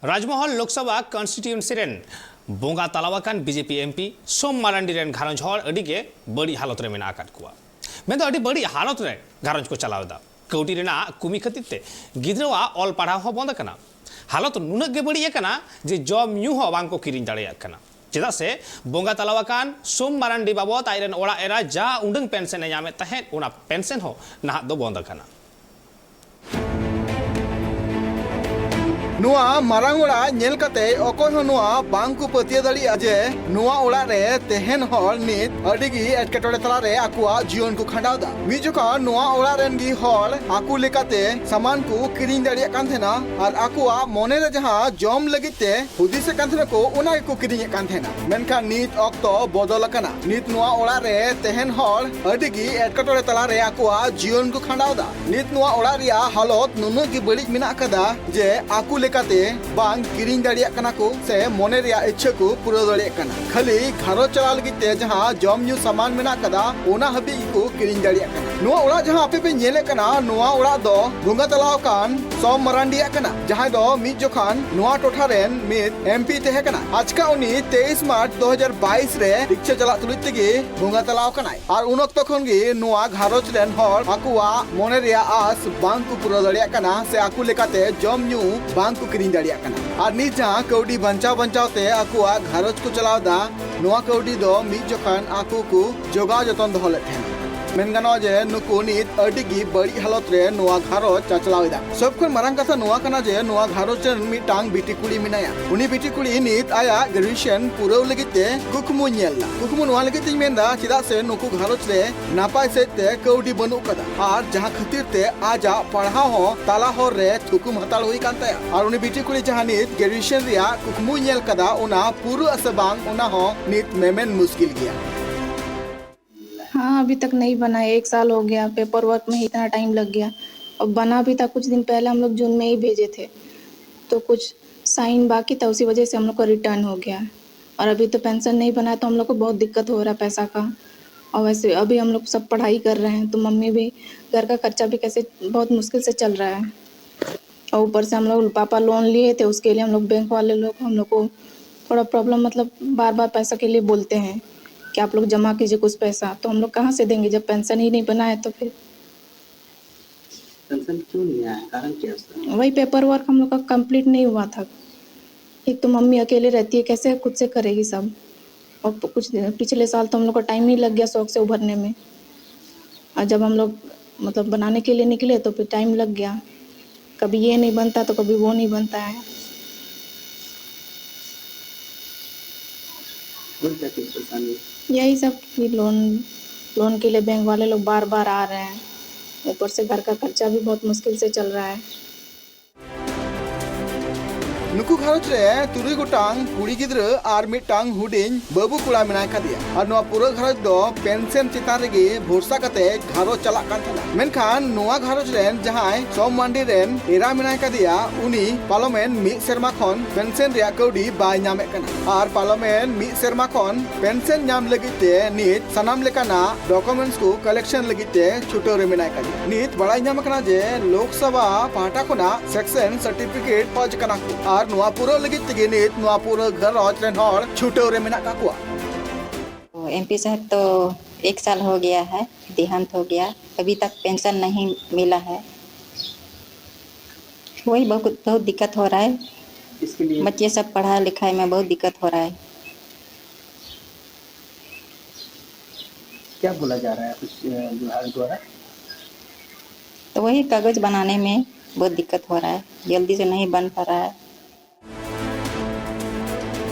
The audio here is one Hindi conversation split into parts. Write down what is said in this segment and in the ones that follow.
राजमहल लोकसभा कन्स्टिट्यूएंसी रेन बोंगा तलावाकान बीजेपी एमपी सोम मारांडी रेन घारंज हर अडिगे बड़ी हालत रे मेना आकाद कुआ मेन अडी बड़ी हालत रे घारंज को चलावदा कौटी रेना कुमी खातिर ते गिद्रवा ऑल पढ़ाव हो बंद कना हालत नुनक गे बड़ी कना जे जॉब न्यू हो बांग को किरिन दाड़ेया कना चेदा से बोंगा तलावाकान सोम मारांडी बाबत आइरेन ओड़ा एरा जा उंडंग पेंशन ए नामे तहेन ओना पेंशन हो ना दो बंद कना नुआ मारांगोड़ा नेल कते अकोय हो नुआ बांग को पतिया दड़ी अजे नुआ ओड़ा रे तेहन हॉल नित अडिगी एटकेटोड़े तला रे आकुआ जीवन को खंडावदा मिजुका नुआ ओड़ा रेन गी हॉल आकु लेकाते सामान को किरिंग दड़ी कान थेना और आकुआ मोने रे जहां जॉम लगिते हुदिस कान थेना को उना को किरिंग कान थेना मेनखा नित ऑक्तो बदल कना नित नुआ ओड़ा रे तेहन हॉल अडिगी एटकेटोड़े तला रे आकुआ जीवन को खंडावदा नित नुआ ओड़ा रिया हालत नुनु की बड़ी मिना कदा जे आकु काते बांग किरिंग दाड़िया कना को से मोने रिया इच्छा को पूरा दाड़िया कना खाली घरो चला लगिते जहां जॉम न्यू सामान मेना कदा ओना हबी को किरिंग दाड़िया कना नुआ ओड़ा जहां आपे पे नेले कना नुआ ओड़ा दो बोंगा तलाव कान सोम मरांडिया कना जहां दो मित जोखान नुआ टोठा रेन मित एमपी तहे कना आजका उनी 23 मार्च 2022 रे रिक्शा चला तुलित तेगे बोंगा तलाव कना और उन वक्त खन गे नुआ घरोज रेन हर आकुआ मोने रिया आस बांग को पूरा दाड़िया कना से आकु लेकाते जॉम न्यू बांग को किरिंग दाड़िया कना और नित जहां कौडी बंचाव ते आकुआ घरोज को चलावदा नुआ कौडी दो मित जोखान आकु को जोगाव जतन दोहले थे मेनगानो जे नुकु नित अडिगी बड़ी हालत रे नुआ घरोज चलावदा सब खन मारांग कथा नुआ कना जे नुआ घरोज रेन मिटांग बिटी कुड़ी मिनाया उनी बिटी कुड़ी नित आया ग्रेजुएशन पूरा लगिते कुकमु नेलला कुकमु नुआ लगिते मेंदा चिदा से नुकु घरोज रे नापाय सेते कौडी बनु कदा और जहां खातिर ते आजा पढ़ा हो ताला हो रे थुकुम हताल होई कांता और उनी बिटी कुड़ी जहां नित ग्रेजुएशन रिया कुकमु नेल कदा उना पूरा असबांग उना हो नित मेमेन मुश्किल गया। हाँ अभी तक नहीं बना है, 1 साल हो गया। पेपर वर्क में ही इतना टाइम लग गया। अब बना भी था कुछ दिन पहले, हम लोग जून में ही भेजे थे तो कुछ साइन बाकी था, उसी वजह से हम लोग का रिटर्न हो गया। और अभी तो पेंशन नहीं बना है तो हम लोग को बहुत दिक्कत हो रहा है पैसा का। और वैसे अभी हम लोग सब पढ़ाई कर रहे हैं तो मम्मी भी घर का खर्चा भी कैसे बहुत मुश्किल से चल रहा है। और ऊपर से हम लोग पापा लोन लिए थे, उसके लिए हम लोग बैंक वाले लोग हम लोग को थोड़ा प्रॉब्लम, मतलब बार बार पैसा के लिए बोलते हैं कि आप लोग जमा कीजिए कुछ पैसा। तो हम लोग कहाँ से देंगे जब पेंशन ही नहीं बना है। तो फिर पेंशन क्यों नहीं आया, कारण क्या है? वही पेपर वर्क हम लोग का कंप्लीट नहीं हुआ था। एक तो मम्मी अकेले रहती है, कैसे खुद से करेगी सब। और कुछ पिछले साल तो हम लोग का टाइम ही लग गया शौक से उभरने में। और जब हम लोग मतलब बनाने के लिए निकले तो फिर टाइम लग गया, कभी ये नहीं बनता तो कभी वो नहीं बनता है। यही सब कि लोन के लिए बैंक वाले लोग बार बार आ रहे हैं, ऊपर से घर का खर्चा भी बहुत मुश्किल से चल रहा है। नुकु घरोज रे तुरुई गोटांग कुड़ी गिद्रा और मिटांग हुडिंग बाबू कुड़ा मेना कदिया और नुआ पूरा घरोज दो पेंशन चितान रेगे भरोसा कते घरोज चला कान थेना मेनखान नुआ घरोज रेन जहां सोम मांडी रेन एरा मेना कदिया उनी पार्लियामेंट मी सेरमा खन पेंशन रिया कौडी बाय नामे कना और पार्लियामेंट मी सेरमा खन पेंशन नाम लगिते नित सनाम लेकाना डॉक्यूमेंट्स को कलेक्शन लगिते छुटो रे मेना कदिया नित बड़ाई नाम कना जे लोकसभा पाटा कोना सेक्शन सर्टिफिकेट पज कना को नुआ पूरा लगित तेगे नित नुआ पूरा घर रेन हर छुटो रे मेना काकुआ। एमपी साहब तो 1 साल हो गया है, देहांत हो गया, अभी तक पेंशन नहीं मिला है। वही बहुत दिक्कत हो रहा है, इसके लिए बच्चे सब पढ़ाई लिखाई में बहुत दिक्कत हो रहा है। क्या बोला जा रहा है कुछ विभाग द्वारा? तो वही कागज बनाने में बहुत दिक्कत हो रहा है, जल्दी से नहीं बन पा रहा है।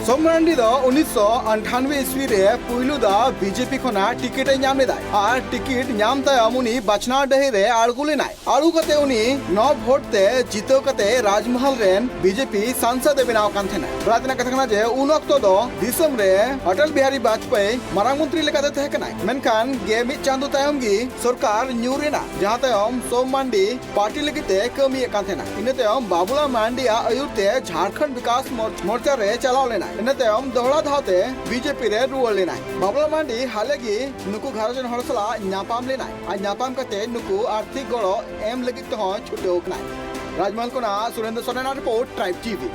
सोम मारांडी दो 1998 ईस्वी रे पुइलु दा बीजेपी खोना टिकट नाम लेदाय और टिकट नाम तायम उनी बाचना डहे रे आड़गु लेनाय आड़ू कते उनी 9 वोट ते जितो कते राजमहल रेन बीजेपी सांसद बेनाव कान थेना रातना कथा कना जे उन वक्त दो दिसम रे अटल बिहारी वाजपेयी मारांग मंत्री लेकाते तहे कनाय मेनखान गे मिट चांदो तायम गी सरकार न्यूरेना जहां तायम सोम मांडी पार्टी लगिते कमी कान थेना इने तायम बाबूलाल मांडिया आयुरते झारखंड विकास मोर्चा रे चलाव लेना इने तायम दोहरा धावते बीजेपी रे रुआल लेना बाबूलाल मांडी हालेगी नुकु घरजन हड़सला नापाम लेना आ नापाम कते नुकु आर्थिक गड़ो एम लगित हो छुटे ओकना राजमहल कोना Surendra Soren report tribe TV.